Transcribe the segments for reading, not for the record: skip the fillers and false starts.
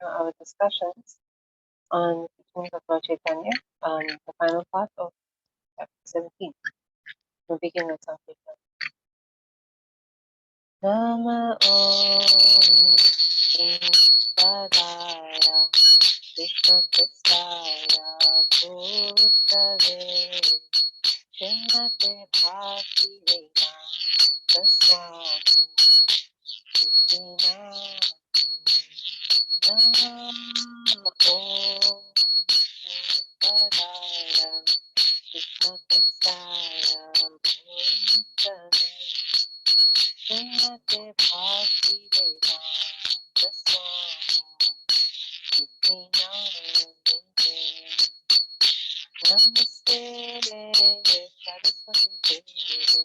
our discussions on the teachings of Lord Chaitanya, the final part of chapter 17. We'll begin with Sankirtan. Nama Om Sadaya Krishna Kristaya Bhutale Srimate Bhakti Vedanta Swami Krishna Nama Om Sadaya Krishna Kristaya Bhutale Srimate Bhakti Vedanta Swami Krishna Namaste Saraswati Devi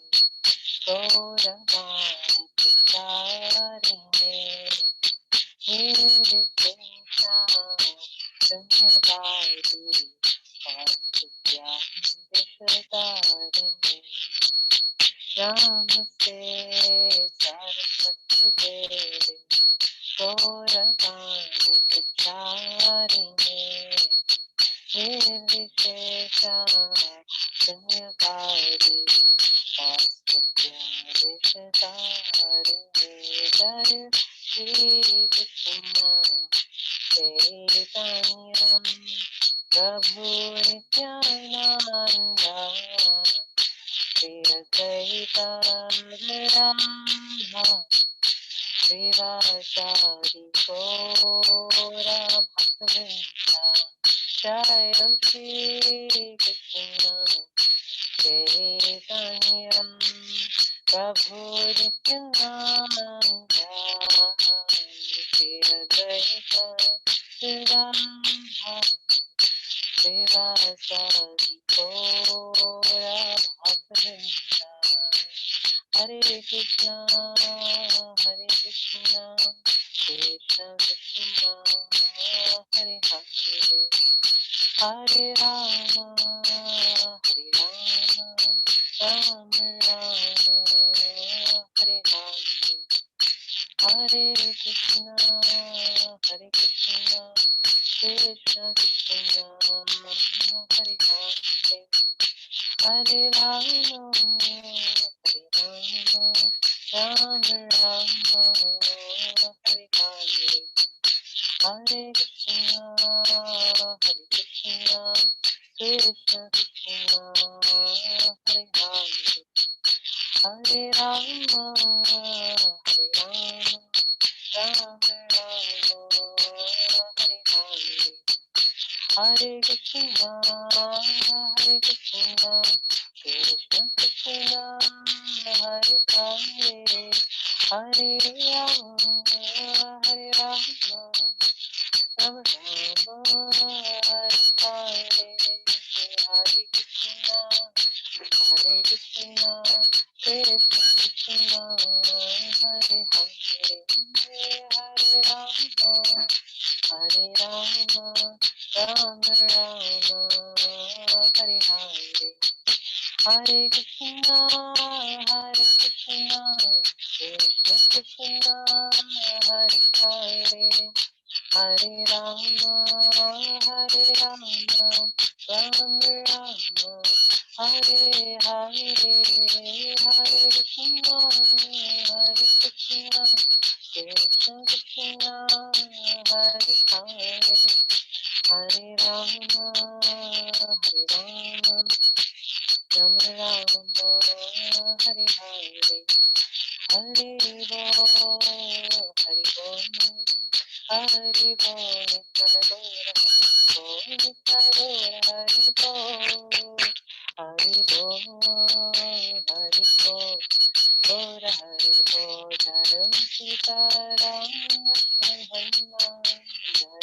Gauravani Pracharine Nirvishesha Sanyavadi Vastutyam Vishadarine Namaste Saraswati Devi Gauravani Pracharine Nirvishesha Sanyavadi Vastutyam Vishadarine Jai Shri Krishna Chaitanya Prabhu Nityananda Shri Advaita Radharama Srivasadi Gaura Bhaktavinda Jai Shri Krishna Chaitanya Prabhu Nityananda Shri Advaita Radharama Srivasadi Gaura Bhaktavinda Hare Krishna, Hare Krishna, Krishna Krishna, Hare Hare, Hare Rama, Hare Rama, Rama Rama, Hare Hare, Hare Krishna, Hare Krishna, Krishna Krishna, Hare Hare. Hare Rama, Hare Rama, Rama Rama, Hare Hare, Hare Krishna, Hare Krishna, Krishna Krishna, Hare Hare, Hare Rama, Hare Rama, Rama Rama, Hare Hare. Hare Krishna, Hare Krishna, Krishna Krishna, Hare Hare, Hare Rama, Hare Rama, Rama Rama, Hare Hare, Hare Krishna, Hare Krishna, Krishna Krishna, Hare Hare, Hare Rama. Hare Rama, Rama Rama, Hare Hare, Hare Krishna, Hare Krishna, Krishna Krishna, Hare Hare, Hare Rama, Hare Rama, Rama Rama, Hare Hare, Hare Krishna, Hare Krishna, Krishna Krishna, Hare Hare, Hare Rama, Hare Rama, Rama Rama, Hare Hare, Hare Bo, Hare Bo, Hare Bo, Nitadora, Hare Bo, Hare Bo, Hare Bo, Gaura Hare Bo, Jai Sita Ram, Hanuman, Jai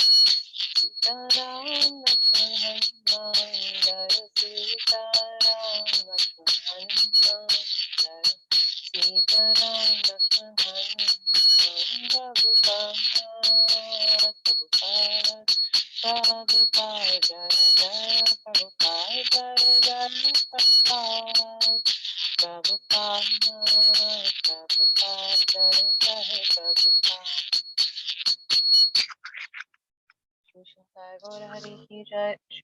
Sitaram Lakshman Hanuman, Jai Sitaram Lakshman Hanuman, Jai Sitaram Lakshman Hanuman, Prabhupada, Prabhupada, Prabhupada, Jai Jai Prabhupada, Jai Jai Prabhupada, Prabhupada, Prabhupada, Jai Jai Prabhupada. Jai Gaura Hari Ki Jai, Ki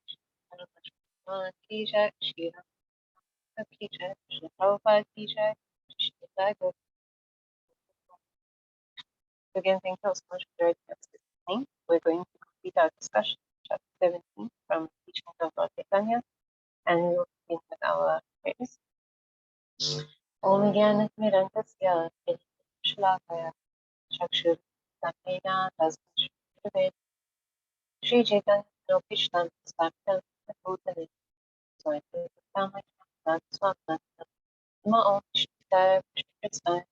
Jai, Shri Ram Ki Jai, Shri Prabhupada Ki Jai, Shri Jai Gaura. Again, thank you all so much for joining us this evening. We're going to complete our discussion, chapter 17, from Teachings of Lord Caitanya, and we will begin with our prayers. Om Jnanatmirantasya Shalakaya Chakshur Sameya Tasmashri Shri Chaitanya Krishnan Sapitam Bhutale Swami Swami Ma Om Shri Krishna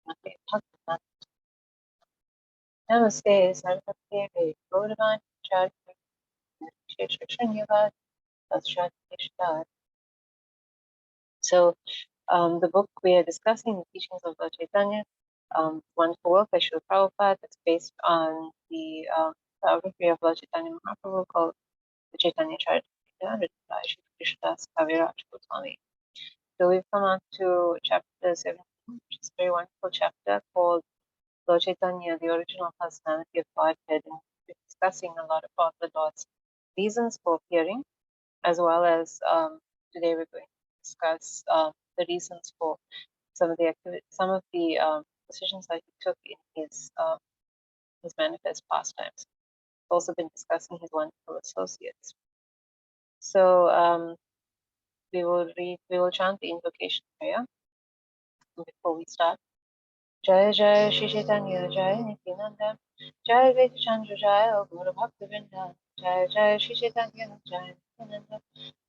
Bhakti Namaste Sarvate Gauravan Chari Shri So, the book we are discussing, the teachings of Lord Chaitanya, wonderful work by Srila Prabhupada, that's based on the biography of Lord Chaitanya Mahaprabhu called the Chaitanya Charitamrita, written by Sri Krishnadas Kaviraj Goswami. So we've come on to chapter 17, which is a very wonderful chapter called Lord Chaitanya, the original personality of Godhead, and we're discussing a lot about the Lord's reasons for appearing, as well as today we're going to discuss the reasons for some of the decisions that he took in his manifest pastimes. We've also been discussing his wonderful associates. So we will chant the invocation prayer before we start. Jai Jai Shri Chaitanya Jai Nityananda Jai Veda Chandra Jai Guru Bhakti Vrinda Jai Jai Shri Chaitanya Jai Nityananda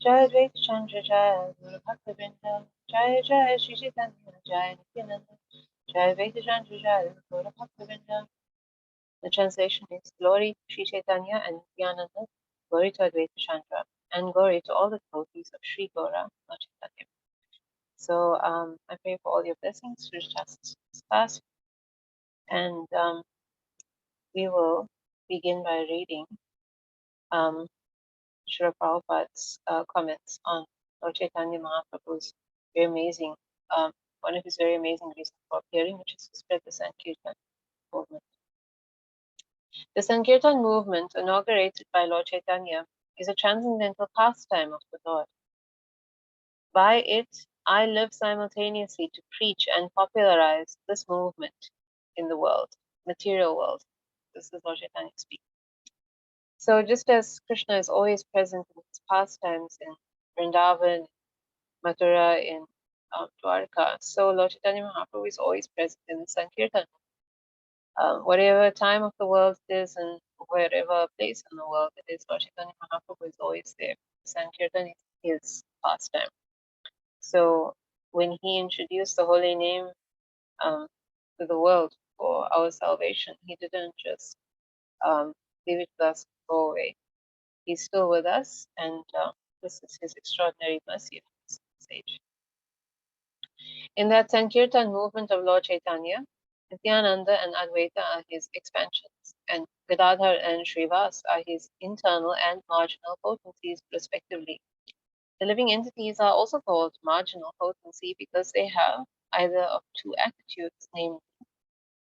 Jai Veda Chandra Jai Guru Bhakti Vrinda Jai Jai Shri Chaitanya Jai Nityananda Jai Veda Chandra Jai Guru Bhakti Vrinda. The translation is Glory to Shri Chaitanya and Nityananda, glory to Advaita Chandra, and glory to all the devotees of Sri Gaura, Lord Chaitanya. So I pray for all your blessings through justice class, and we will begin by reading Srila Prabhupada's comments on Lord Chaitanya Mahaprabhu's very amazing, one of his very amazing reasons for appearing, which is to spread the Sankirtan movement. The Sankirtan movement, inaugurated by Lord Chaitanya, is a transcendental pastime of the Lord. By it, I live simultaneously to preach and popularize this movement in the world, material world. This is Lord Chaitanya speaking. So just as Krishna is always present in his pastimes in Vrindavan, Mathura, in Dwarka, so Lord Chaitanya Mahaprabhu is always present in the Sankirtan. Whatever time of the world it is and wherever place in the world it is, Lord Chaitanya Mahaprabhu is always there. Sankirtan is his pastime. So when he introduced the holy name to the world for our salvation, he didn't just leave it with us and go away. He's still with us, and this is his extraordinary mercy at this stage. In that Sankirtan movement of Lord Chaitanya, Nityananda and Advaita are his expansions, and Gadadhar and Srivas are his internal and marginal potencies, respectively. The living entities are also called marginal potency because they have either of two attitudes, namely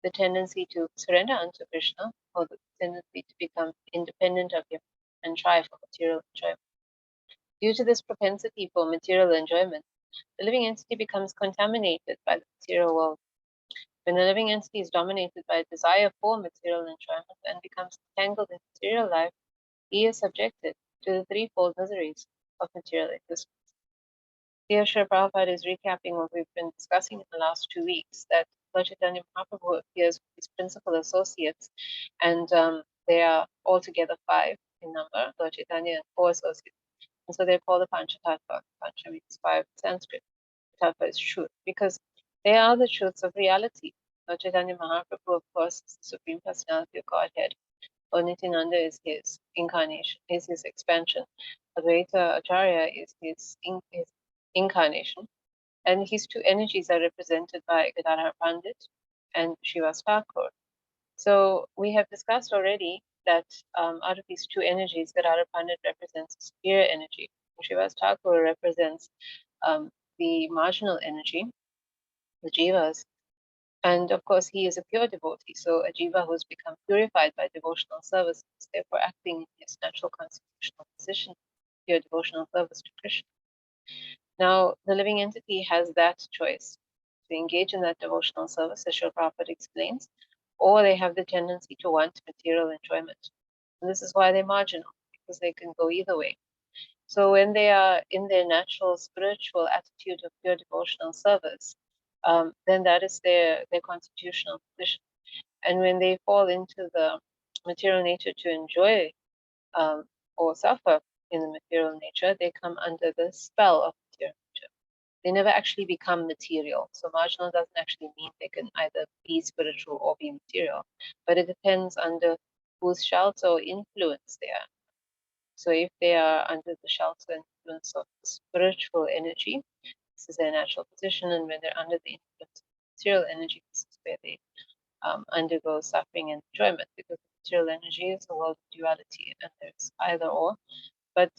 the tendency to surrender unto Krishna or the tendency to become independent of him and try for material enjoyment. Due to this propensity for material enjoyment, the living entity becomes contaminated by the material world. When the living entity is dominated by a desire for material enjoyment and becomes entangled in material life, he is subjected to the threefold miseries of material existence. Here, Srila Prabhupada is recapping what we've been discussing in the last 2 weeks, that Lord Chaitanya Mahaprabhu appears with his principal associates, and they are altogether 5 in number, Lord Chaitanya and 4 associates. And so they're called the Panchatattva. Pancha means 5 in Sanskrit. Tattva is truth, because they are the truths of reality. Lord Chaitanya Mahaprabhu, of course, is the Supreme Personality of Godhead. Lord Nityananda is his incarnation, is his expansion. Advaita Acharya is his incarnation. And his 2 energies are represented by Gadadhar Pandit and Srivas Thakur. So we have discussed already that out of these 2 energies, Gadadhar Pandit represents superior energy. Srivas Thakur represents the marginal energy, the jivas, And of course, he is a pure devotee, so a jiva who has become purified by devotional service is therefore acting in his natural constitutional position, pure devotional service to Krishna. Now, the living entity has that choice to engage in that devotional service, as Srila Prabhupada explains, or they have the tendency to want material enjoyment. And this is why they're marginal, because they can go either way. So when they are in their natural spiritual attitude of pure devotional service, then that is their constitutional position. And when they fall into the material nature to enjoy or suffer in the material nature, they come under the spell of material nature. They never actually become material. So marginal doesn't actually mean they can either be spiritual or be material, but it depends under whose shelter or influence they are. So if they are under the shelter and influence of spiritual energy, this is their natural position, and when they're under the influence of material energy, this is where they undergo suffering and enjoyment, because material energy is a world of duality, and there's either or. But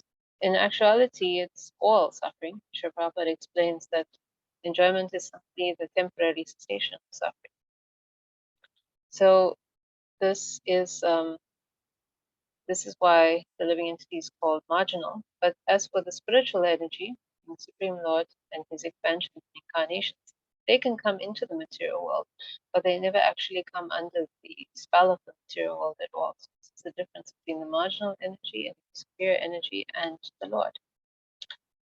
in actuality, it's all suffering. Srila Prabhupada explains that enjoyment is simply the temporary cessation of suffering. So this is why the living entity is called marginal. But as for the spiritual energy, the Supreme Lord and his expansion and incarnations, they can come into the material world, but they never actually come under the spell of the material world at all. So this is the difference between the marginal energy and the superior energy and the Lord.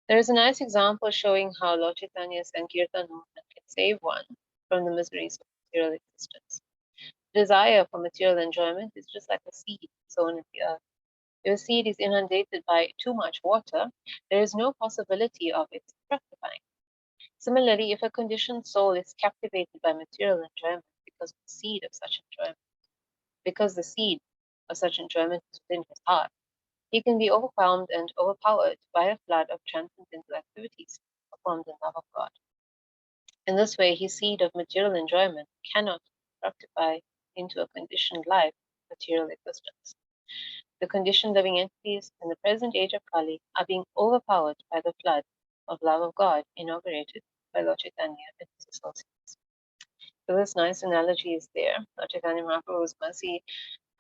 There is a nice example showing how Lord Chaitanya's Sankirtan movement can save one from the miseries of material existence. Desire for material enjoyment is just like a seed sown in the earth. If a seed is inundated by too much water, there is no possibility of its fructifying. Similarly, if a conditioned soul is captivated by material enjoyment because the seed of such enjoyment, because the seed of such enjoyment is within his heart, he can be overwhelmed and overpowered by a flood of transcendental activities performed in love of God. In this way, his seed of material enjoyment cannot fructify into a conditioned life, material existence. The conditioned living entities in the present age of Kali are being overpowered by the flood of love of God inaugurated by Lord Chaitanya and his associates. So this nice analogy is there. Lord Chaitanya Mahaprabhu's mercy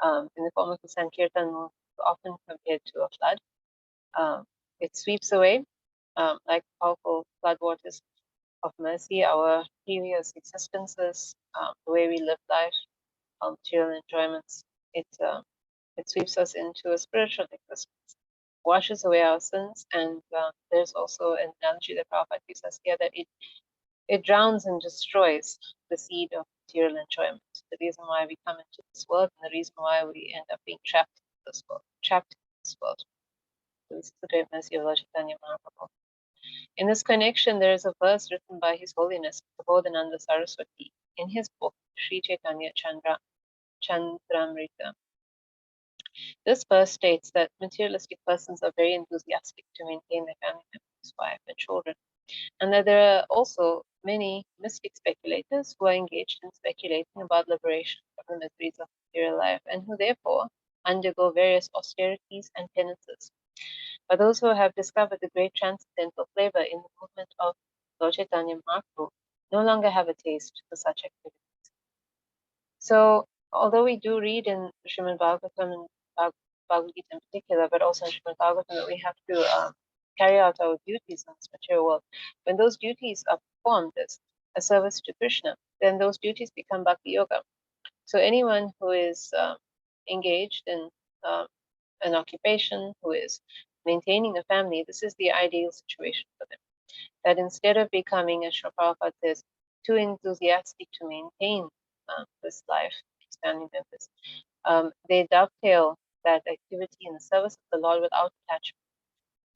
in the form of the Sankirtan is often compared to a flood. It sweeps away, like powerful floodwaters of mercy, our previous existences, the way we live life, material enjoyments. It sweeps us into a spiritual existence, washes away our sins, and there's also an analogy that Prabhupada gives us here that it drowns and destroys the seed of material enjoyment. The reason why we come into this world and the reason why we end up being trapped in this world. So this is the great mercy of Lord Chaitanya Mahaprabhu. In this connection, there is a verse written by His Holiness Bodhananda Saraswati in his book Sri Chaitanya Chandramrita. This verse states that materialistic persons are very enthusiastic to maintain their family members, wife, and children, and that there are also many mystic speculators who are engaged in speculating about liberation from the miseries of material life, and who therefore undergo various austerities and penances. But those who have discovered the great transcendental flavor in the movement of Lord Chaitanya Mahaprabhu no longer have a taste for such activities. So, although we do read in Srimad Bhagavatam and Bhagavad Gita in particular, but also in Srimad Bhagavatam, that we have to carry out our duties in this material world, when those duties are performed as a service to Krishna, then those duties become bhakti yoga. So, anyone who is engaged in an occupation, who is maintaining a family, this is the ideal situation for them. That instead of becoming, as Srila Prabhupada says, too enthusiastic to maintain this life, these family members, they dovetail that activity in the service of the Lord without attachment.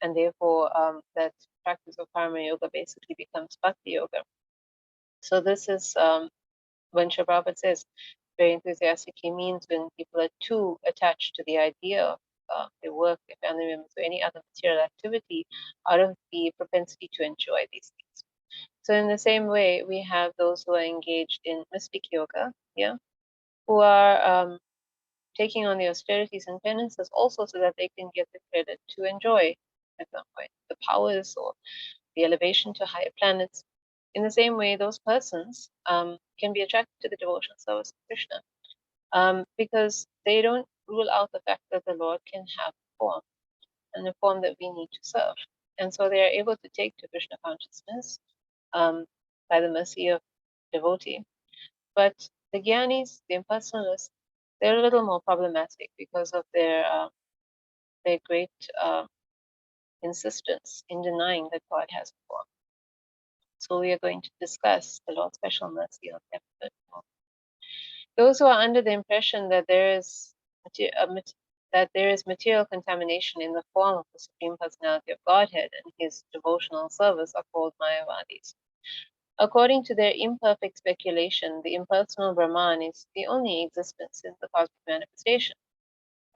And therefore, that practice of karma yoga basically becomes bhakti yoga. So this is when Srila Prabhupada says very enthusiastic, he means when people are too attached to the idea of their work, their family members, or any other material activity out of the propensity to enjoy these things. So in the same way, we have those who are engaged in mystic yoga, yeah, who are taking on the austerities and penances also so that they can get the credit to enjoy at some point the powers or the elevation to higher planets. In the same way, those persons can be attracted to the devotional service of Krishna because they don't rule out the fact that the Lord can have a form, and a form that we need to serve. And so they are able to take to Krishna consciousness by the mercy of devotee. But the Gyanis, the impersonalists, they're a little more problematic because of their great insistence in denying that God has a form. So we are going to discuss the Lord's special mercy on them. Those who are under the impression that there is material contamination in the form of the Supreme Personality of Godhead and his devotional service are called Mayavadis. According to their imperfect speculation, the impersonal Brahman is the only existence in the cosmic manifestation.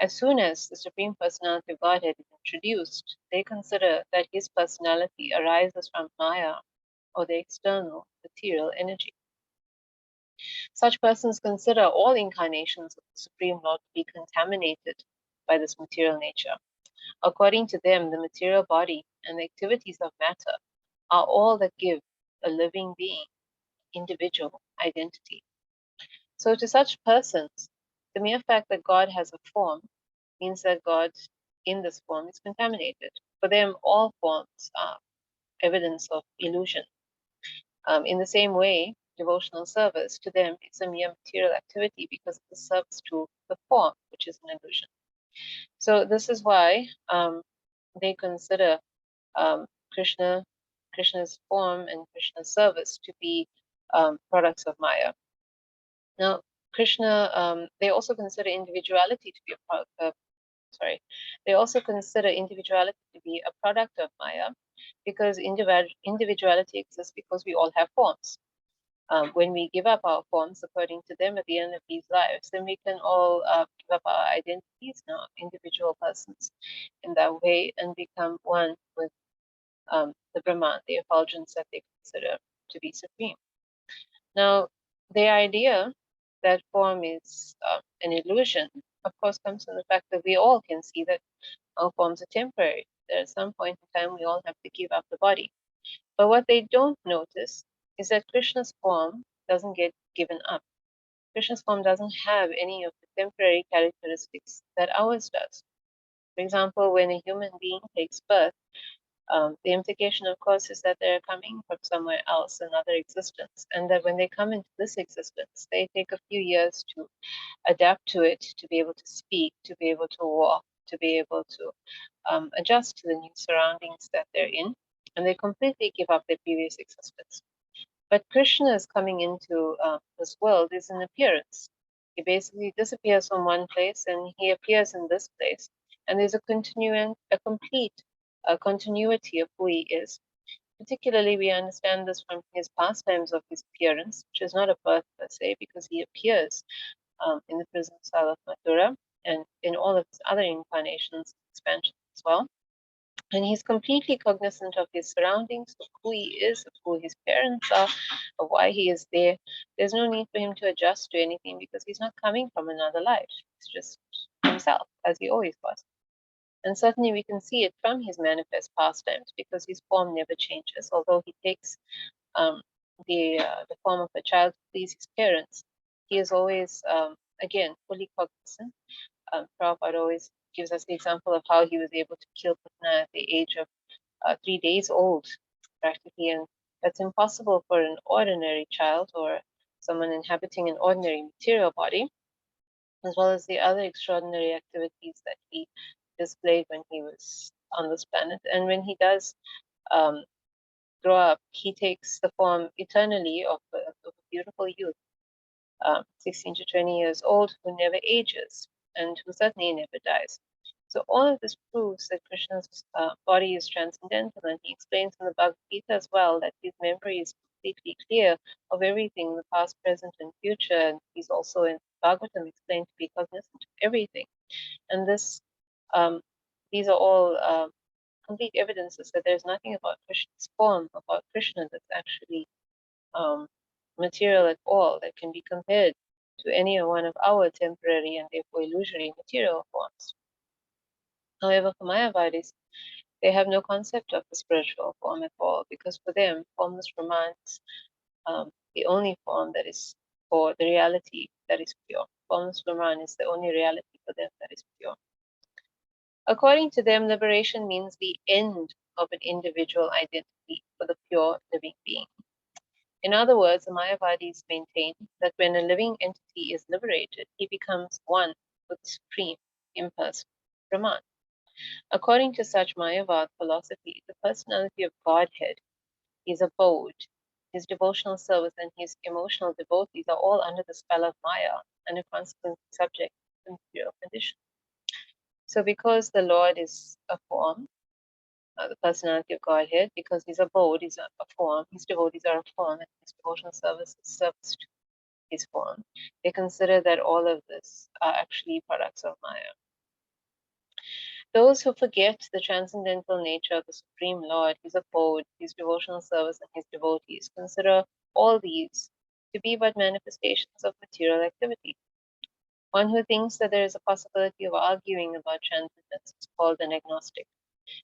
As soon as the Supreme Personality of Godhead is introduced, they consider that his personality arises from Maya, or the external material energy. Such persons consider all incarnations of the Supreme Lord to be contaminated by this material nature. According to them, the material body and the activities of matter are all that give a living being individual identity. So to such persons, the mere fact that God has a form means that God in this form is contaminated. For them, all forms are evidence of illusion. In the same way, devotional service to them is a mere material activity because it serves to the form, which is an illusion. So this is why they consider Krishna's form and Krishna's service to be products of Maya. Now, Krishna, they also consider individuality to be they also consider individuality to be a product of Maya because individuality exists because we all have forms. When we give up our forms, according to them, at the end of these lives, then we can all give up our identities now, individual persons, in that way, and become one with the Brahman, the effulgence that they consider to be supreme. Now, the idea that form is an illusion, of course, comes from the fact that we all can see that our forms are temporary. That at some point in time, we all have to give up the body. But what they don't notice is that Krishna's form doesn't get given up. Krishna's form doesn't have any of the temporary characteristics that ours does. For example, when a human being takes birth, the implication, of course, is that they're coming from somewhere else, another existence, and that when they come into this existence, they take a few years to adapt to it, to be able to speak, to be able to walk, to be able to adjust to the new surroundings that they're in, and they completely give up their previous existence. But Krishna is coming into this world is an appearance. He basically disappears from one place and he appears in this place, and there's a complete continuity of who he is. Particularly, we understand this from his pastimes of his appearance, which is not a birth per se, because he appears in the prison cell of Mathura and in all of his other incarnations, expansions as well. And he's completely cognizant of his surroundings, of who he is, of who his parents are, of why he is there. There's no need for him to adjust to anything because he's not coming from another life. He's just himself, as he always was. And certainly we can see it from his manifest pastimes because his form never changes. Although he takes the form of a child to please his parents, he is always, again, fully cognizant. Prabhupada always gives us the example of how he was able to kill Putna at the age of 3 days old, practically. And that's impossible for an ordinary child or someone inhabiting an ordinary material body, as well as the other extraordinary activities that he displayed when he was on this planet. And when he does grow up, he takes the form eternally of a beautiful youth, 16 to 20 years old, who never ages and who certainly never dies. So all of this proves that Krishna's body is transcendental, and he explains in the Bhagavad Gita as well that his memory is completely clear of everything, the past, present, and future. And he's also in Bhagavatam explained to be cognizant of everything. And these are all complete evidences that there's nothing about Krishna's form, about Krishna, that's actually material at all, that can be compared to any one of our temporary and therefore illusory material forms. However, for Mayavadis, They have no concept of the spiritual form at all, because for them, formless Brahman is the only form that is for the reality that is pure. Formless Brahman is the only reality for them that is pure. According to them, liberation means the end of an individual identity for the pure living being. In other words, the Mayavadis maintain that when a living entity is liberated, he becomes one with the supreme, impersonal Brahman. According to such Mayavad philosophy, the personality of Godhead, his abode, his devotional service, and his emotional devotees are all under the spell of Maya and are consequently subject to material conditions. So, because the Lord is a form, the personality of Godhead, because his abode is a form, his devotees are a form, and his devotional service is service to his form, they consider that all of this are actually products of Maya. Those who forget the transcendental nature of the Supreme Lord, his abode, his devotional service, and his devotees, consider all these to be but manifestations of material activity. One who thinks that there is a possibility of arguing about transcendence is called an agnostic,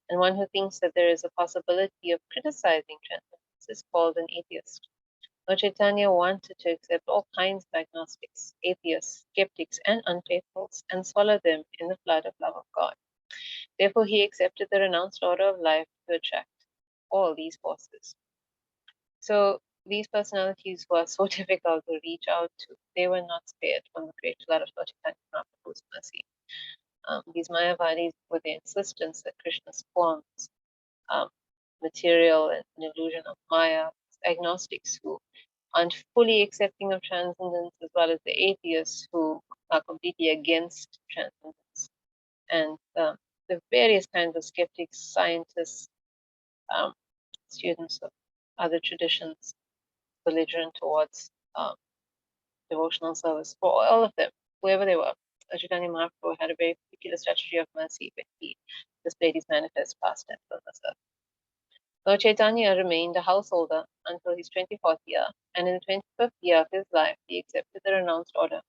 and one who thinks that there is a possibility of criticizing transcendence is called an atheist. Lord Chaitanya wanted to accept all kinds of agnostics, atheists, skeptics, and unfaithfuls, and swallow them in the flood of love of God. Therefore, he accepted the renounced order of life to attract all these forces. So, these personalities who are so difficult to reach out to, they were not spared from the great flood of Lord Chaitanya Mahaprabhu's mercy. These Mayavadis, with the insistence that Krishna's forms, material and an illusion of Maya, agnostics who aren't fully accepting of transcendence, as well as the atheists who are completely against transcendence, and the various kinds of skeptics, scientists, um, students of other traditions, belligerent towards devotional service, for all of them, whoever they were. Chaitanya Mahaprabhu had a very particular strategy of mercy when he displayed his manifest pastime on this earth. Lord Chaitanya remained a householder until his 24th year, and in the 25th year of his life, he accepted the renounced order.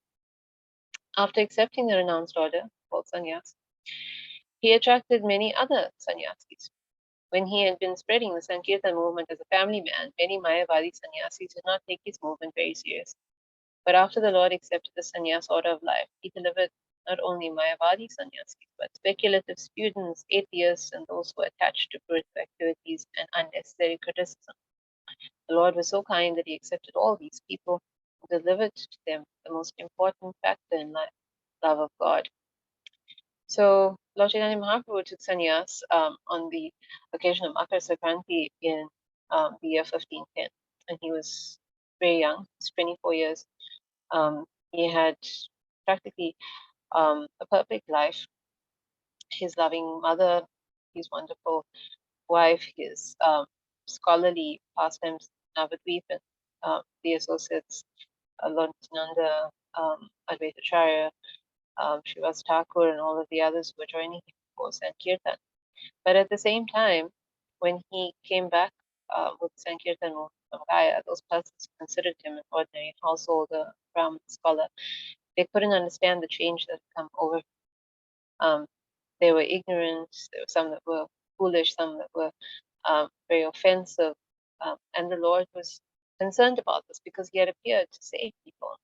After accepting the renounced order, called sannyas, he attracted many other sannyasis. When he had been spreading the Sankirtan movement as a family man, many Mayavadi sannyasis did not take his movement very seriously. But after the Lord accepted the sannyas order of life, he delivered not only Mayavadi sannyasis, but speculative students, atheists, and those who were attached to spiritual activities and unnecessary criticism. The Lord was so kind that he accepted all these people and delivered to them the most important factor in life, love of God. So Lord Chaitanya Mahaprabhu took sannyas on the occasion of Makar Sankranti in the year 1510, and he was very young, he was 24 years. He had practically a perfect life. His loving mother, his wonderful wife, his scholarly pastimes, Navadvip, and the associates, Lord Nanda, Advaita Acharya, Srivas Thakur, and all of the others who were joining him for Sankirtan. But at the same time, when he came back with Sankirtan from Gaya, those persons considered him an ordinary householder, Brahmin scholar. They couldn't understand the change that had come over. They were ignorant. There were some that were foolish, some that were very offensive. And the Lord was concerned about this because he had appeared to save people.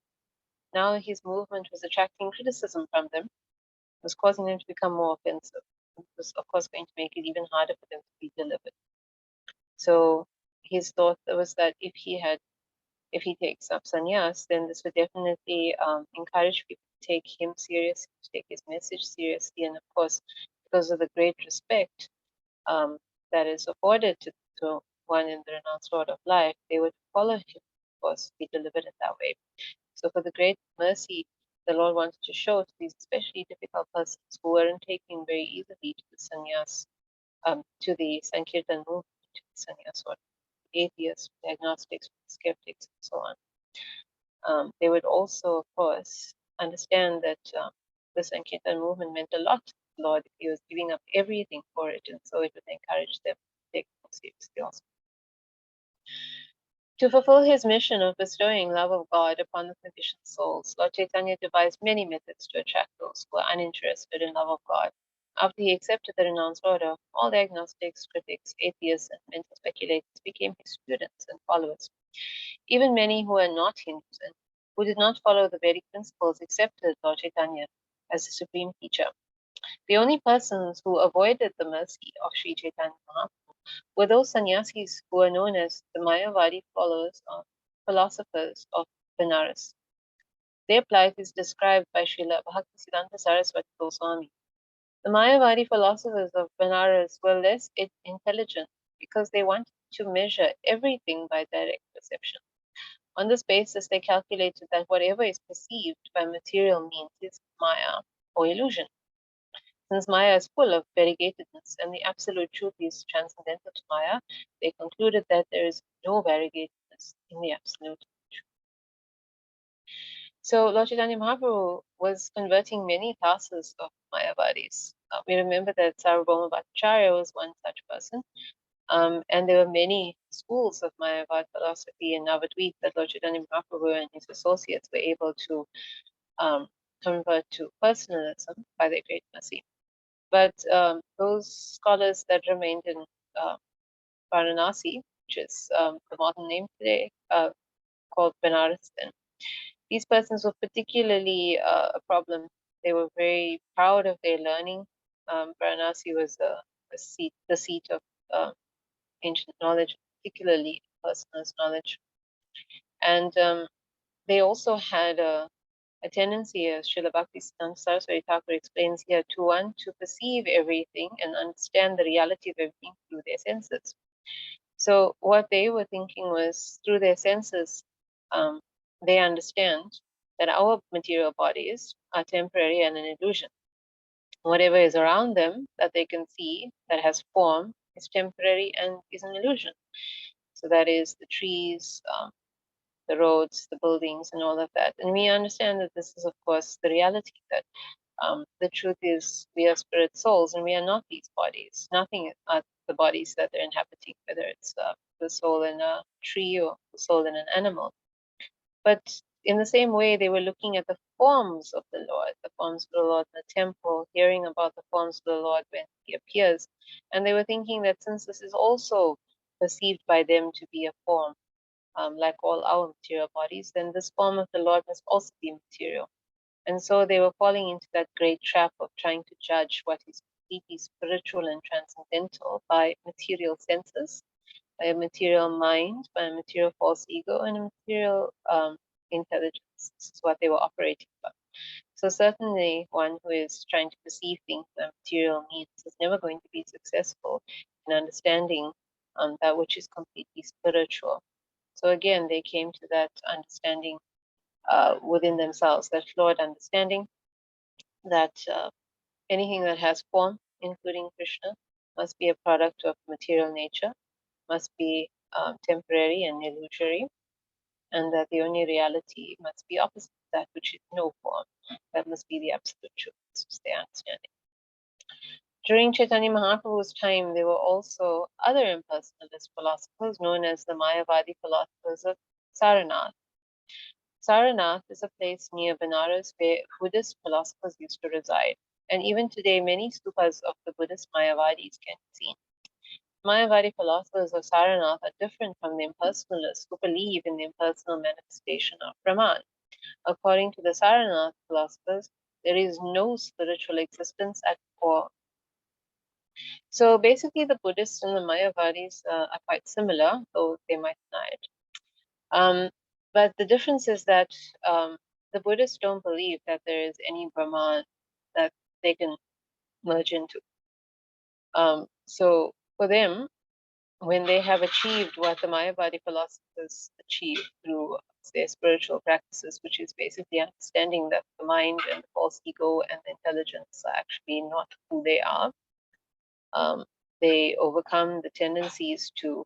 Now his movement was attracting criticism from them, it was causing them to become more offensive. It was, of course, going to make it even harder for them to be delivered. So his thought was that if he takes up sannyas, then this would definitely encourage people to take him seriously, to take his message seriously, and of course, because of the great respect that is afforded to one in the renounced Lord of life, they would follow him, of course, be delivered in that way. So for the great mercy the Lord wanted to show to these especially difficult persons who weren't taking very easily to the sannyas, to the Sankirtan movement, to the sannyas order, atheists, agnostics, skeptics, and so on. They would also, of course, understand that the Sankirtan movement meant a lot to the Lord if he was giving up everything for it, and so it would encourage them to take it more seriously also. To fulfill his mission of bestowing love of God upon the conditioned souls, Lord Chaitanya devised many methods to attract those who are uninterested in love of God. After he accepted the renounced order, all the agnostics, critics, atheists, and mental speculators became his students and followers. Even many who were not Hindus and who did not follow the Vedic principles accepted Lord Caitanya as the supreme teacher. The only persons who avoided the mercy of Sri Chaitanya Mahaprabhu were those sannyasis who were known as the Mayavadi followers of philosophers of Benares. Their plight is described by Srila Bhaktisiddhanta Saraswati Goswami. The Mayavadi philosophers of Benares were less intelligent because they wanted to measure everything by direct perception. On this basis, they calculated that whatever is perceived by material means is Maya or illusion. Since Maya is full of variegatedness and the absolute truth is transcendental to Maya, they concluded that there is no variegatedness in the absolute truth. So Lord Chaitanya Mahaprabhu was converting many classes of Mayavadis. We remember that Sarvabhauma Bhattacharya was one such person. And there were many schools of Mayavad philosophy in Navadvip that Lord Chaitanya Mahaprabhu and his associates were able to convert to personalism by their great mercy. But those scholars that remained in Varanasi, which is the modern name today, called Benares then, these persons were particularly a problem. They were very proud of their learning. Varanasi was the seat of ancient knowledge, particularly personal knowledge. And they also had a tendency, as Srila Bhaktisiddhanta Saraswati Thakur explains here, to want to perceive everything and understand the reality of everything through their senses. So what they were thinking was, through their senses, they understand that our material bodies are temporary and an illusion. Whatever is around them that they can see that has form is temporary and is an illusion. So that is the trees, the roads, the buildings, and all of that. And we understand that this is, of course, the reality, that the truth is we are spirit souls and we are not these bodies. Nothing are the bodies that they're inhabiting, whether it's the soul in a tree or the soul in an animal. But in the same way, they were looking at the forms of the Lord, the forms of the Lord in the temple, hearing about the forms of the Lord when he appears. And they were thinking that since this is also perceived by them to be a form, like all our material bodies, then this form of the Lord must also be material. And so they were falling into that great trap of trying to judge what is completely spiritual and transcendental by material senses, by a material mind, by a material false ego, and a material intelligence. This is what they were operating by. So certainly one who is trying to perceive things by material means is never going to be successful in understanding that which is completely spiritual. So again, they came to that understanding within themselves, that flawed understanding that anything that has form, including Krishna, must be a product of material nature, must be temporary and illusory, and that the only reality must be opposite to that which is no form. That must be the absolute truth. This was their understanding. During Chaitanya Mahaprabhu's time, there were also other impersonalist philosophers known as the Mayavadi philosophers of Saranath. Saranath is a place near Benares where Buddhist philosophers used to reside, and even today many stupas of the Buddhist Mayavadis can be seen. Mayavadi philosophers of Saranath are different from the impersonalists who believe in the impersonal manifestation of Brahman. According to the Saranath philosophers, there is no spiritual existence at all. So basically, the Buddhists and the Mayavadis are quite similar, though they might deny it. But the difference is that the Buddhists don't believe that there is any Brahman that they can merge into. So for them, when they have achieved what the Mayavadi philosophers achieve through their spiritual practices, which is basically understanding that the mind and the false ego and the intelligence are actually not who they are, they overcome the tendencies to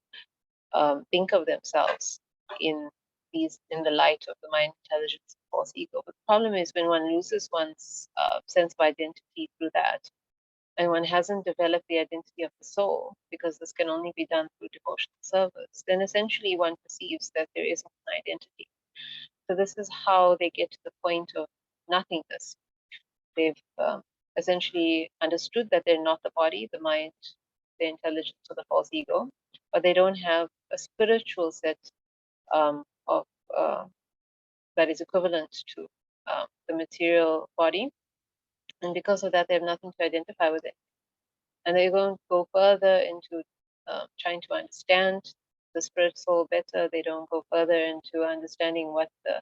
think of themselves in the light of the mind, intelligence, and false ego. But the problem is when one loses one's sense of identity through that, and one hasn't developed the identity of the soul, because this can only be done through devotional service, then essentially one perceives that there isn't an identity. So this is how they get to the point of nothingness. They've essentially understood that they're not the body, the mind, the intelligence, or the false ego, but they don't have a spiritual set of that is equivalent to the material body, and because of that, they have nothing to identify with it. And they're going to go further into trying to understand the spirit soul better. They don't go further into understanding what the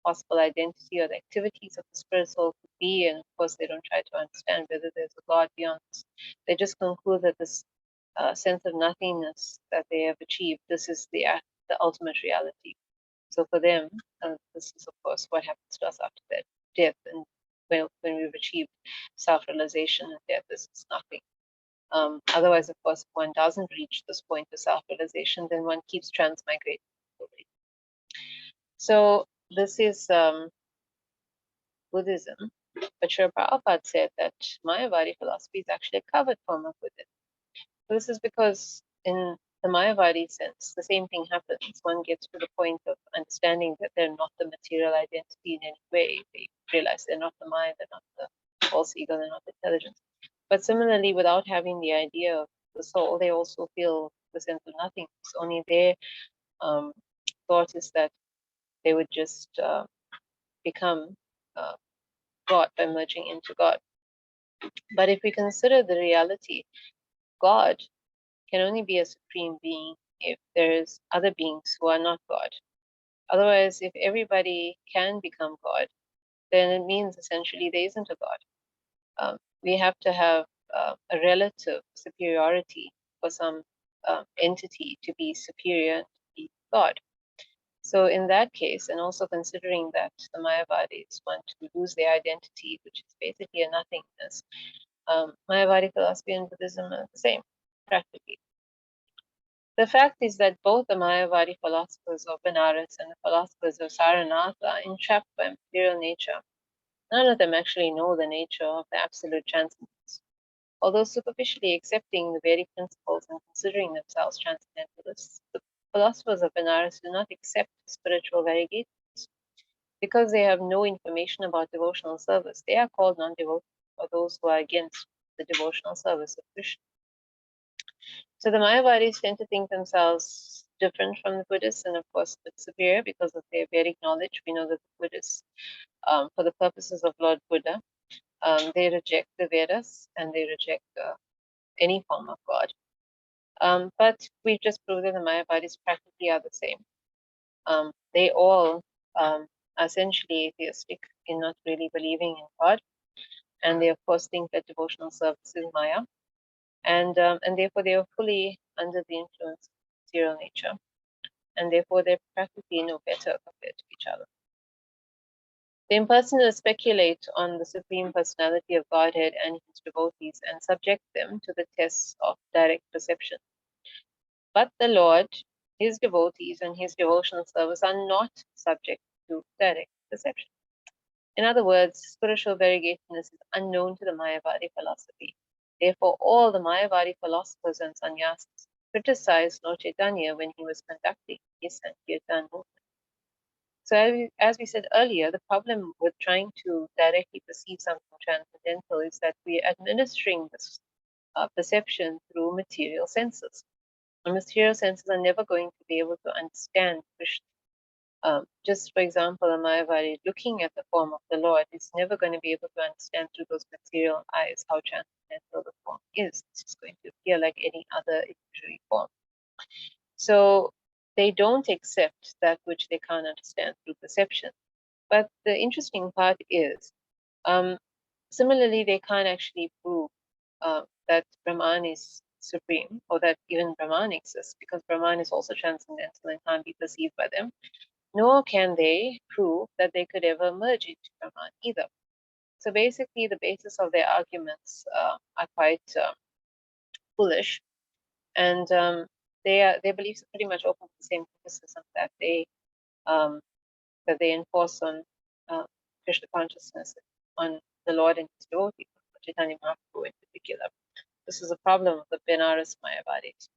possible identity or the activities of the spirit soul could be, and of course, they don't try to understand whether there's a God beyond this. They just conclude that this sense of nothingness that they have achieved, this is the ultimate reality. So for them, this is of course what happens to us after that death, and when we've achieved self-realization and death, this is nothing. Otherwise, of course, if one doesn't reach this point of self-realization, then one keeps transmigrating. So this is Buddhism, but Srila Prabhupada said that Mayavadi philosophy is actually a covered form of Buddhism. So this is because in the Mayavadi sense, the same thing happens. One gets to the point of understanding that they're not the material identity in any way. They realize they're not the mind, they're not the false ego, they're not the intelligence. But similarly, without having the idea of the soul, they also feel the sense of nothingness. Only their thought is that they would just become God by merging into God. But if we consider the reality, God can only be a supreme being if there's other beings who are not God. Otherwise, if everybody can become God, then it means essentially there isn't a God. We have to have a relative superiority for some entity to be superior and to be God. So in that case, and also considering that the Mayavadis want to lose their identity, which is basically a nothingness, Mayavadi philosophy and Buddhism are the same, practically. The fact is that both the Mayavadi philosophers of Benares and the philosophers of Saranatha are entrapped by material nature. None of them actually know the nature of the absolute transcendence. Although superficially accepting the Vedic principles and considering themselves transcendentalists, the philosophers of Benares do not accept spiritual variegations. Because they have no information about devotional service, they are called non-devotees, or those who are against the devotional service of Krishna. So the Mayavadis tend to think themselves different from the Buddhists, and of course superior because of their Vedic knowledge. We know that the Buddhists, for the purposes of Lord Buddha, they reject the Vedas and they reject any form of God. But we've just proved that the Mayavadis practically are the same. They all are essentially atheistic in not really believing in God, and they of course think that devotional service is Maya, and therefore they are fully under the influence of material nature, and therefore they're practically no better compared to each other. The impersonalists speculate on the Supreme Personality of Godhead and his devotees and subject them to the tests of direct perception. But the Lord, his devotees, and his devotional service are not subject to direct perception. In other words, spiritual variegatedness is unknown to the Mayavadi philosophy. Therefore, all the Mayavadi philosophers and sannyasis criticized Lord Caitanya when he was conducting his Sankirtan movement. So as we said earlier, the problem with trying to directly perceive something transcendental is that we are administering this perception through material senses. And material senses are never going to be able to understand Krishna. Just for example, a Mayavadi looking at the form of the Lord is never going to be able to understand through those material eyes how transcendental the form is. It's just going to appear like any other illusory form. So they don't accept that which they can't understand through perception. But the interesting part is, similarly, they can't actually prove that Brahman is supreme, or that even Brahman exists, because Brahman is also transcendental and can't be perceived by them. Nor can they prove that they could ever merge into Brahman either. So basically, the basis of their arguments are quite foolish, and their beliefs are pretty much open to the same criticism that they enforce on Krishna consciousness, on the Lord and his devotees, Chaitanya Mahaprabhu in particular. This is a problem of the Benares Mayavadis.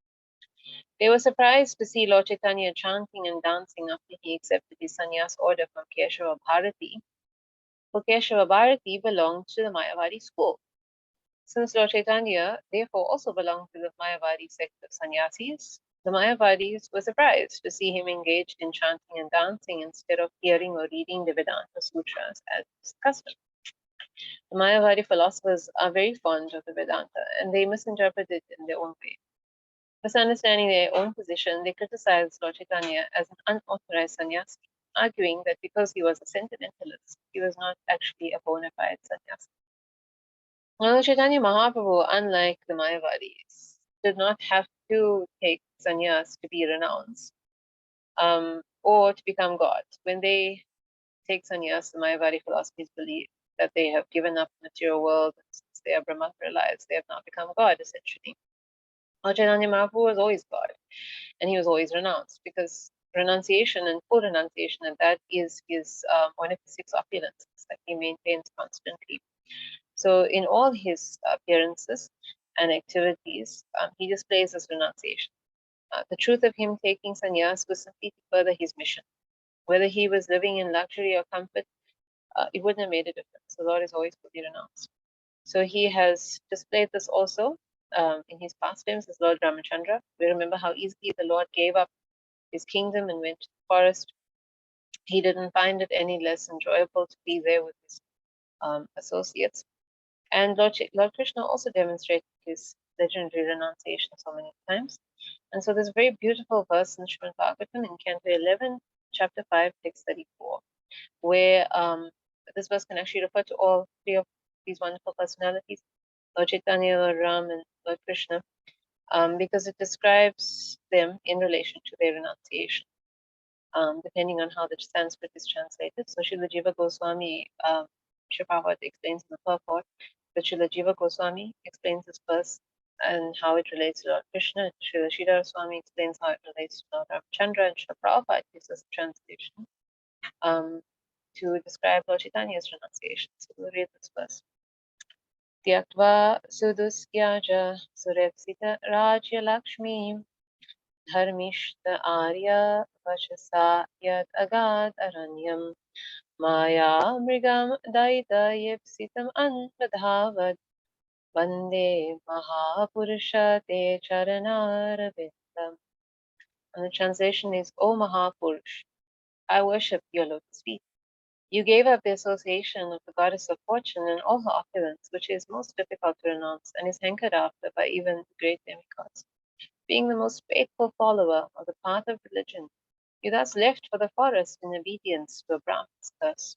They were surprised to see Lord Chaitanya chanting and dancing after he accepted his sannyas order from Keshava Bharati. For Keshava Bharati belonged to the Mayavadi school. Since Lord Chaitanya therefore also belonged to the Mayavadi sect of sannyasis, the Mayavadis were surprised to see him engaged in chanting and dancing instead of hearing or reading the Vedanta sutras as was custom. The Mayavadi philosophers are very fond of the Vedanta and they misinterpret it in their own way. Misunderstanding their own position, they criticized Lord Chaitanya as an unauthorized sannyasi, arguing that because he was a sentimentalist, he was not actually a bona fide sannyasi. Lord Chaitanya Mahaprabhu, unlike the Mayavadis, did not have to take sannyas to be renounced or to become God. When they take sannyas, the Mayavadi philosophies believe that they have given up the material world, and since they are Brahman realized, they have now become God, essentially. Lord Chaitanya Mahaprabhu was always God, and he was always renounced, because renunciation and full renunciation, and that is his one of the six opulences that he maintains constantly. So in all his appearances and activities, he displays this renunciation. The truth of him taking sannyas was simply to further his mission. Whether he was living in luxury or comfort, it wouldn't have made a difference. The Lord is always fully renounced. So he has displayed this also in his pastimes as Lord Ramachandra. We remember how easily the Lord gave up his kingdom and went to the forest. He didn't find it any less enjoyable to be there with his associates. And Lord Krishna also demonstrated his legendary renunciation so many times. And so there's a very beautiful verse in Srimad Bhagavatam in Canto 11, chapter 5, text 34, where this verse can actually refer to all three of these wonderful personalities, Lord Chaitanya, Lord Ram, and Lord Krishna, because it describes them in relation to their renunciation, depending on how the Sanskrit is translated. So Srila Jiva Goswami, Sri Prabhupada explains in the purport, but Srila Jiva Goswami explains this verse and how it relates to Lord Krishna. And Srila Sridhar Swami explains how it relates to Lord Ramachandra, and Srila Prabhupada gives us a translation to describe Lord Chaitanya's renunciation. So we'll read this verse. Tyaktva sudusyaja surepsita rajya lakshmi dharmishta arya vachasa yad agad aranyam maya mrigam daita yepsitam anvadhavad vande mahapurusha te charanarvindam. And the translation is, O Mahapurush, I worship your lotus feet. You gave up the association of the goddess of fortune and all her opulence, which is most difficult to renounce and is hankered after by even great demigods. Being the most faithful follower of the path of religion, you thus left for the forest in obedience to a Brahman's curse.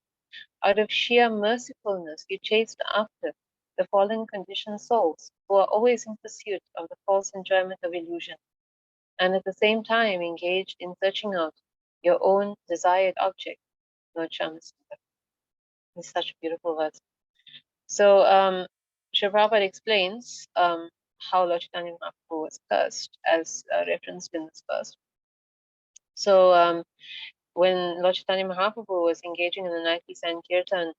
Out of sheer mercifulness, you chased after the fallen conditioned souls who are always in pursuit of the false enjoyment of illusion, and at the same time engaged in searching out your own desired object, Lord Shamasundar. It's such a beautiful verse. So, Sri Prabhupada explains how Lord Chaitanya Mahaprabhu was cursed, as referenced in this verse. So, when Lord Chaitanya Mahaprabhu was engaging in the nightly Sankirtan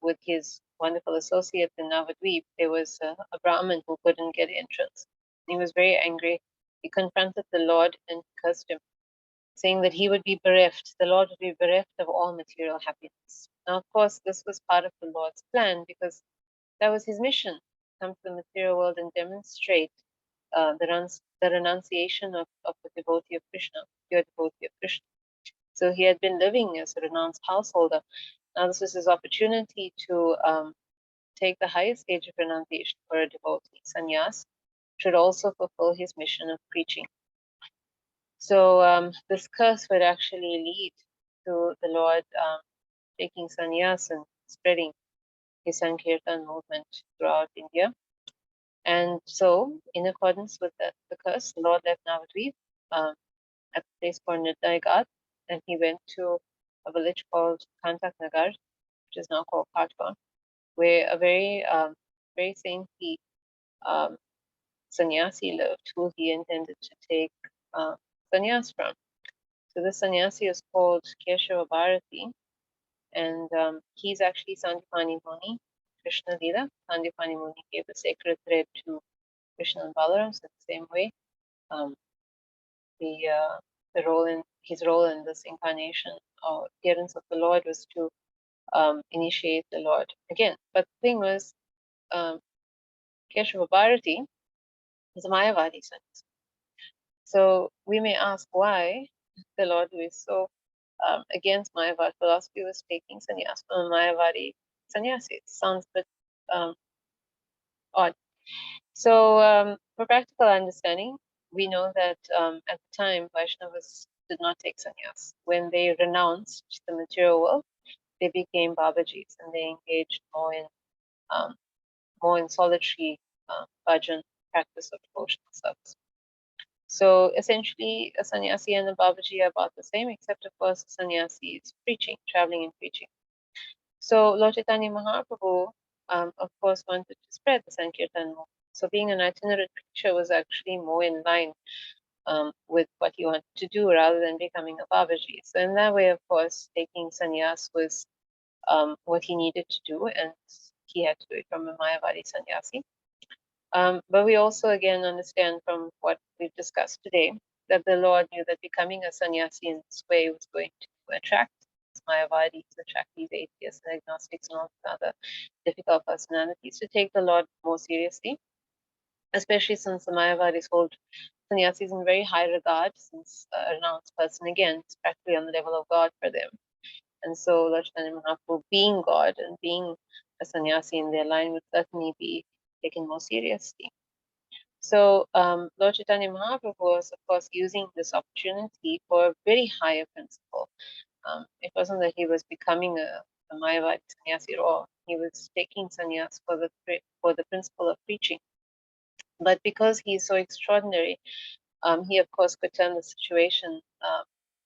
with his wonderful associate in Navadvip, there was a Brahmin who couldn't get entrance. He was very angry. He confronted the Lord and cursed him, saying that he would be bereft, the Lord would be bereft of all material happiness. Now, of course, this was part of the Lord's plan, because that was his mission, come to the material world and demonstrate the renunciation of the devotee of Krishna, pure devotee of Krishna. So he had been living as a renounced householder. Now this was his opportunity to take the highest stage of renunciation for a devotee. Sannyas should also fulfill his mission of preaching. So this curse would actually lead to the Lord taking sannyas and spreading his Sankirtan movement throughout India. And so, in accordance with the curse, the Lord left Navadvip at a place called Nirdayagat, and he went to a village called Kantak Nagar, which is now called Katwa, where a very saintly sannyasi lived, who he intended to take sannyas from. So this sannyasi is called Keshava Bharati, and he's actually Sandipani Muni, Krishna Lila. Sandipani Muni gave the sacred thread to Krishna and Balaram, so the same way. The role in his role in this incarnation or appearance of the Lord was to initiate the Lord again. But the thing was, Keshava Bharati is a Mayavadi sannyasi. So we may ask why the Lord, who is so against Mayavad philosophy, was taking sannyas from a Mayavadi sannyasi. It sounds a bit odd. So, for practical understanding, we know that at the time Vaishnavas did not take sannyas. When they renounced the material world, they became Babajis and they engaged more in solitary bhajan practice of devotional service. So essentially, a sannyasi and a Babaji are about the same, except of course, a sannyasi is preaching, traveling and preaching. So Lord Chaitanya Mahaprabhu, of course, wanted to spread the Sankirtan more. So being an itinerant preacher was actually more in line with what he wanted to do rather than becoming a Babaji. So in that way, of course, taking sannyas was what he needed to do, and he had to do it from a Mayavadi sannyasi. But we also again understand from what we've discussed today that the Lord knew that becoming a sannyasi in this way was going to attract Mayavadis, attract these atheists and agnostics and all the other difficult personalities to take the Lord more seriously, especially since the Mayavadis hold sannyasis in very high regard, since a renounced person, again, is practically on the level of God for them. And so Lord Chaitanya Mahaprabhu, being God and being a sannyasi in their line, would certainly be taken more seriously. So Lord Chaitanya Mahaprabhu was, of course, using this opportunity for a very higher principle. It wasn't that he was becoming a Mayavadi sannyasi at all. He was taking sannyas for the principle of preaching. But because he is so extraordinary, he of course could turn the situation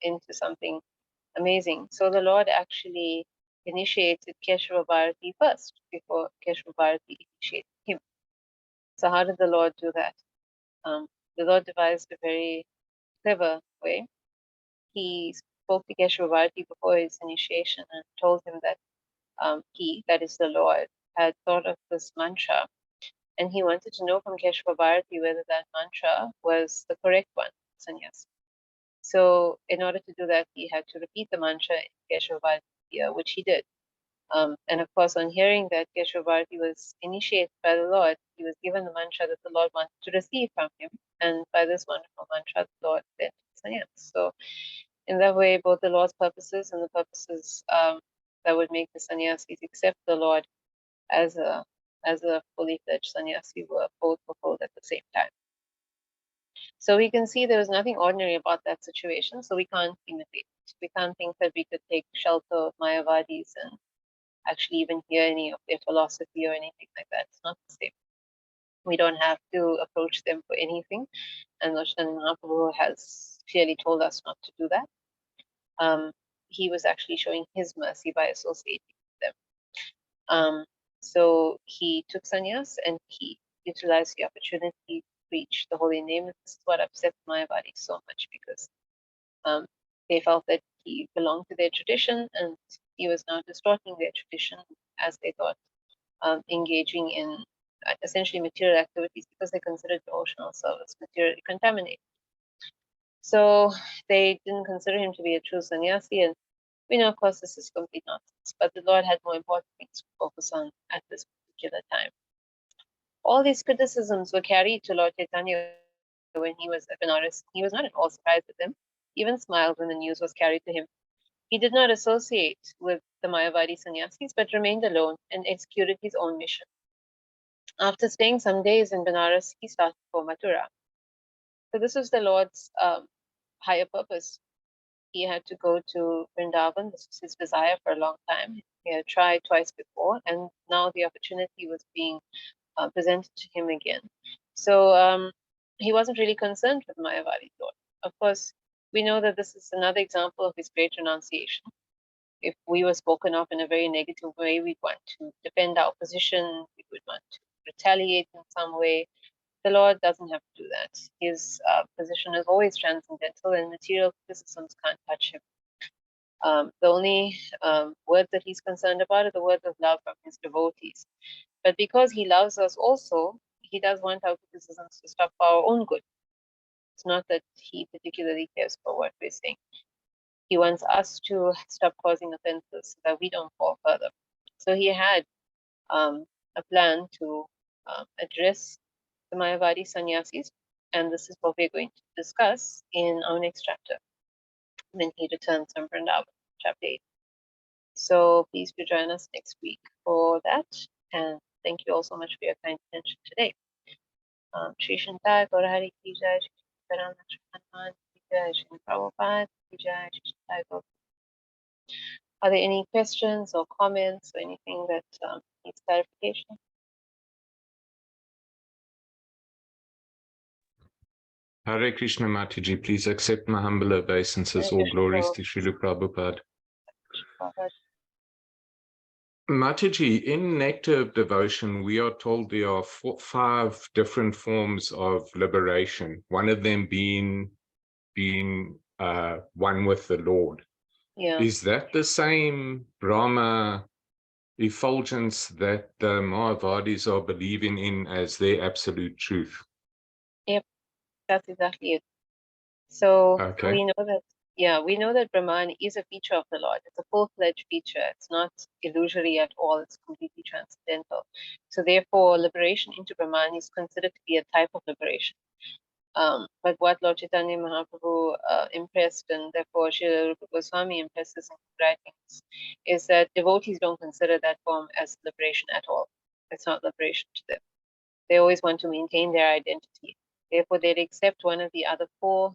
into something amazing. So the Lord actually initiated Keshava Bharati first before Keshava Bharati initiated him. So how did the Lord do that? The Lord devised a very clever way. He spoke to Keshava Bharati before his initiation and told him that he, that is the Lord, had thought of this mantra, and he wanted to know from Keshava Bharati whether that mantra was the correct one, sannyas. So in order to do that, he had to repeat the mantra in Keshava Bharati, which he did. And of course, on hearing that Keshava Bharati was initiated by the Lord, he was given the mantra that the Lord wanted to receive from him. And by this wonderful mantra, the Lord sent sannyas. So in that way, both the Lord's purposes and the purposes that would make the sannyasis accept the Lord as a fully fledged sannyasi were both fulfilled at the same time. So we can see there was nothing ordinary about that situation, so we can't imitate it. We can't think that we could take shelter of Mayavadis and actually even hear any of their philosophy or anything like that. It's not the same. We don't have to approach them for anything, and Lord Mahaprabhu has clearly told us not to do that. He was actually showing his mercy by associating with them. So he took sannyas and he utilized the opportunity to preach the holy name. This is what upset Mayavadi so much, because they felt that he belonged to their tradition and he was now distorting their tradition, as they thought, engaging in essentially material activities, because they considered devotional service materially contaminated. So they didn't consider him to be a true sannyasi, and we know, of course, this is complete nonsense, but the Lord had more important things to focus on at this particular time. All these criticisms were carried to Lord Caitanya when he was at Benares. He was not at all surprised at them, he even smiled when the news was carried to him. He did not associate with the Mayavadi sannyasis, but remained alone and executed his own mission. After staying some days in Benares, he started for Mathura. So this was the Lord's higher purpose. He had to go to Vrindavan. This was his desire for a long time. He had tried twice before, and now the opportunity was being presented to him again. So he wasn't really concerned with Mayavadi thought. Of course, we know that this is another example of his great renunciation. If we were spoken of in a very negative way, we'd want to defend our position, we would want to retaliate in some way. The Lord doesn't have to do that. His position is always transcendental, and material criticisms can't touch him. The only words that he's concerned about are the words of love from his devotees. But because he loves us also, he does want our criticisms to stop for our own good. It's not that he particularly cares for what we're saying. He wants us to stop causing offenses so that we don't fall further. So he had a plan to address the Mayavadi sannyasis, and this is what we're going to discuss in our next chapter when he returns from Vrindavan, chapter 8. So please do join us next week for that, and thank you all so much for your kind attention today. Shri Shantai, Gaura Hari Ki Jai, Shri Shantaram Hanuman Ki Jai, Shri Prabhupada Ki Jai, Shri Shantai Gaura. Are there any questions or comments or anything that needs clarification? Hare Krishna Mataji, please accept my humble obeisances. Hare All Krishna glories Prabhu. to Srila Prabhupada. Prabhupada. Mataji, in Nectar of Devotion, we are told there are 5 different forms of liberation, one of them being one with the Lord. Yeah. Is that the same Brahma effulgence that the Mayavadis are believing in as their absolute truth? Yep, that's exactly it. So Okay. we know that Brahman is a feature of the Lord. It's a full-fledged feature. It's not illusory at all. It's completely transcendental. So therefore, liberation into Brahman is considered to be a type of liberation. But what Lord Chaitanya Mahaprabhu impressed, and therefore Srila Rupa Goswami impresses in his writings, is that devotees don't consider that form as liberation at all. It's not liberation to them. They always want to maintain their identity. Therefore, they'd accept one of the other 4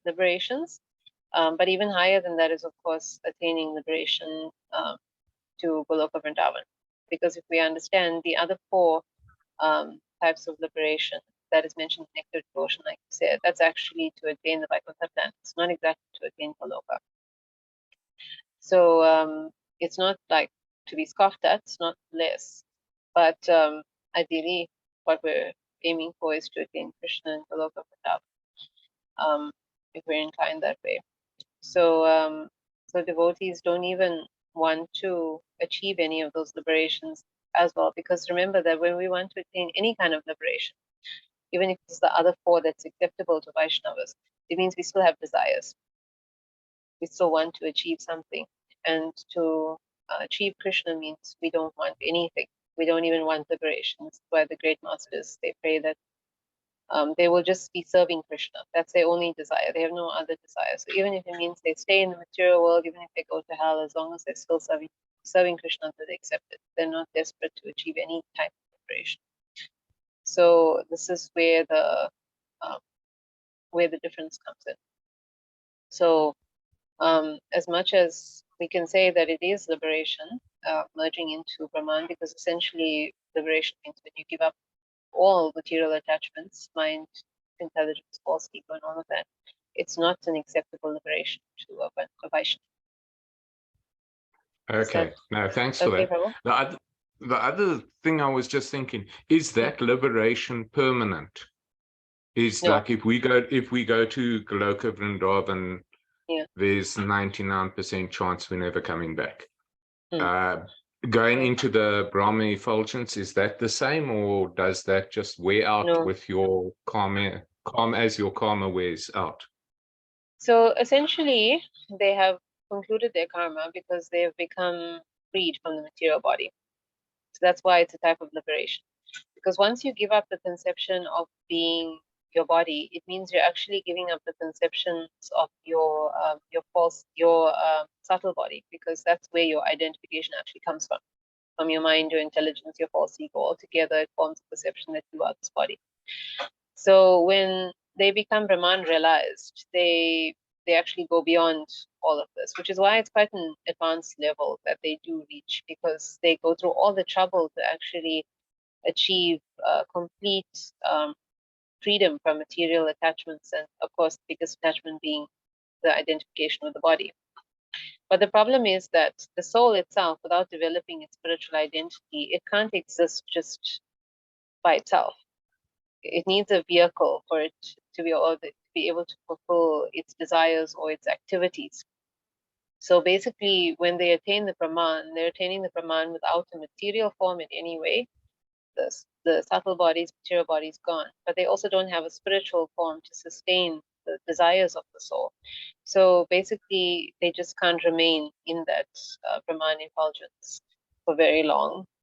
liberations. But even higher than that is, of course, attaining liberation to Goloka Vrindavan. Because if we understand the other 4 types of liberation that is mentioned in Nectar Devotion, like you said, that's actually to attain the Vaikuntha plan. It's not exactly to attain Goloka. So it's not like to be scoffed at, it's not less. But ideally, what we're aiming for is to attain Krishna and Goloka Vrindavan, if we're inclined that way. So devotees don't even want to achieve any of those liberations as well, because remember that when we want to attain any kind of liberation, even if it's the other 4 that's acceptable to Vaishnavas, it means we still have desires. We still want to achieve something, and to achieve Krishna means we don't want anything. We don't even want liberation. That's why the great masters, they pray that they will just be serving Krishna. That's their only desire. They have no other desire. So even if it means they stay in the material world, even if they go to hell, as long as they're still serving Krishna until they accept it, they're not desperate to achieve any type of liberation. So this is where the difference comes in. So as much as we can say that it is liberation, merging into Brahman, because essentially liberation means when you give up all material attachments, mind, intelligence, false ego, and all of that, it's not an acceptable liberation to a Vaishnava. Okay. No, thanks for Okay, that. The other thing I was just thinking, is that liberation permanent? Is No. like if we go to Goloka Vrindavan, Yeah. there's 99% chance we're never coming back. Mm. Going into the Brahma effulgence, is that the same, or does that just wear out with your karma as your karma wears out? So essentially, they have concluded their karma because they have become freed from the material body. So that's why it's a type of liberation. Because once you give up the conception of being your body, it means you're actually giving up the conceptions of your subtle body, because that's where your identification actually comes from your mind, your intelligence, your false ego. Altogether, it forms a perception that you are this body. So when they become Brahman realized, they actually go beyond all of this, which is why it's quite an advanced level that they do reach, because they go through all the trouble to actually achieve complete freedom from material attachments, and of course the biggest attachment being the identification with the body. But the problem is that the soul itself, without developing its spiritual identity, it can't exist just by itself. It needs a vehicle for it to be able to fulfill its desires or its activities. So basically, when they attain the Brahman, they're attaining the Brahman without a material form in any way. The subtle bodies, material bodies gone, but they also don't have a spiritual form to sustain the desires of the soul. So basically, they just can't remain in that Brahman effulgence for very long.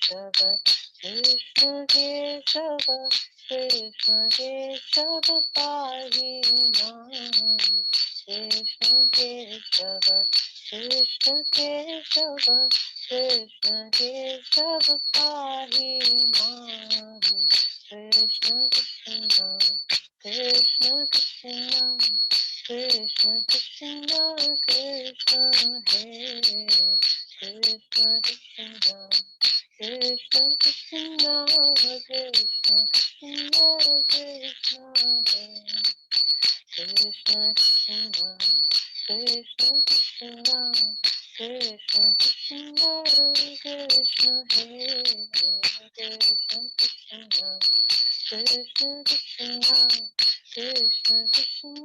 Keshava, Krishna Keshava, Krishna Keshava Pahi Mam. Krishna Keshava, Krishna Keshava, Krishna Keshava Pahi Mam. Krishna Krishna, Krishna Krishna, Krishna Krishna, Krishna Hare, Krishna Krishna, Krishna Krishna, Krishna Krishna, Krishna Hare, Krishna Krishna, Krishna Krishna, Krishna Krishna, Krishna Hare, Krishna Krishna, Krishna Krishna, Krishna Krishna,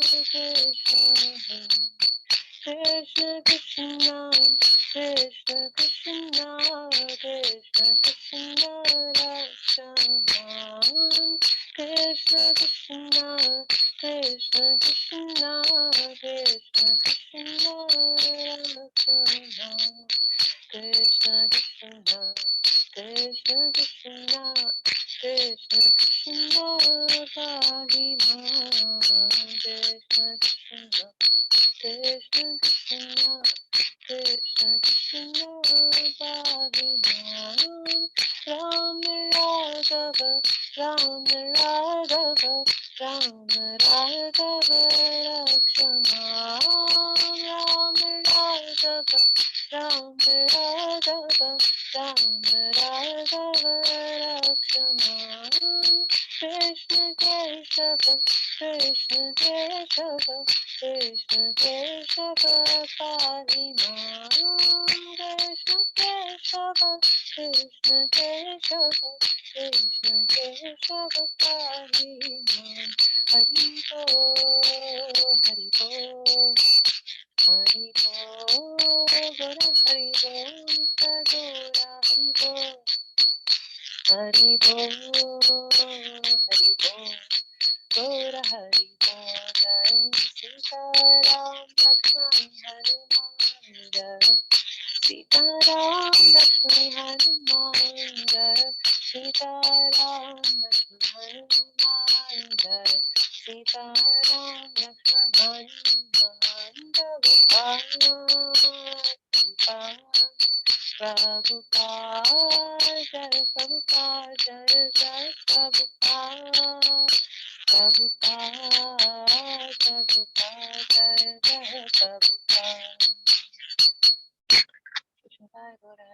Krishna Hare, Krishna Krishna, Krishna Krishna, Krishna Krishna, Rashtaman. Krishna Krishna, Krishna Krishna, Krishna Krishna, Rashtaman. Krishna Krishna, Krishna Krishna, Krishna Krishna, Pahi Mam. Krishna Krishna, Krishna Krishna, Krishna Krishna, Pahi Mam. Rama Raghava, Rama Raghava, Rama Raghava, Rakshama. Rama Raghava, Rama Raghava, Rama Raghava, Rakshama. Krishna Keshava, Krishna Keshava, Krishna Keshava, Pahi Mam. Krishna Keshava, Krishna Keshava, Krishna Keshava, Pahi Mam. Hari Bo, Hari Bo, Hari Bo, Gaura Hari Bo, Nitya Gaura Hari Bo, Hari Bo, Hari Bo. Gaura Hari Bo, Jai Sita Ram Lakshman Hanuman Jai, Sita Ram Lakshman Hanuman Jai, Sita Ram Lakshman Hanuman Jai, Sita Ram Lakshman Hanuman Jai. Prabhupada, Jai Prabhupada, Jai Jai Prabhupada. Prabhupada, Prabhupada, Jai Jai Prabhupada. Krishna Jai Gaura,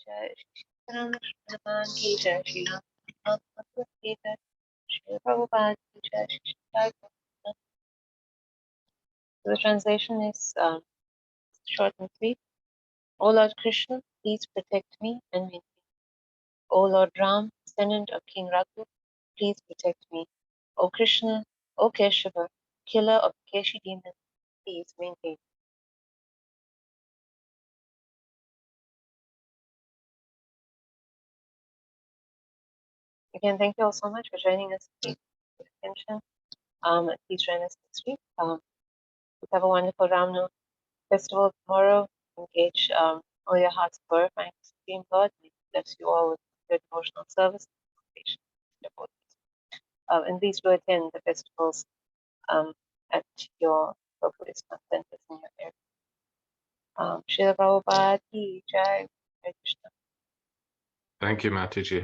Jai Shri Ram Hanuman Ki Jai, Shri Ram Hanuman Ki Jai, Shri Prabhupada Ki Jai, Shri Jai Prabhupada. The translation is short and sweet. O Lord Krishna, please protect me and maintain me. O Lord Ram, descendant of King Raghu, please protect me. O Krishna, O Keshava, killer of the Keshi demon, please maintain. Again, thank you all so much for joining us today. Attention. Please join us next week. Have a wonderful Ramno festival tomorrow. Engage all your hearts glorifying the Supreme Lord. May He bless you all with your devotional service. And please do attend the festivals at your local ISKCON centers in your area. Srila Prabhupada Ki Jai. Hare Krishna. Thank you, Mataji.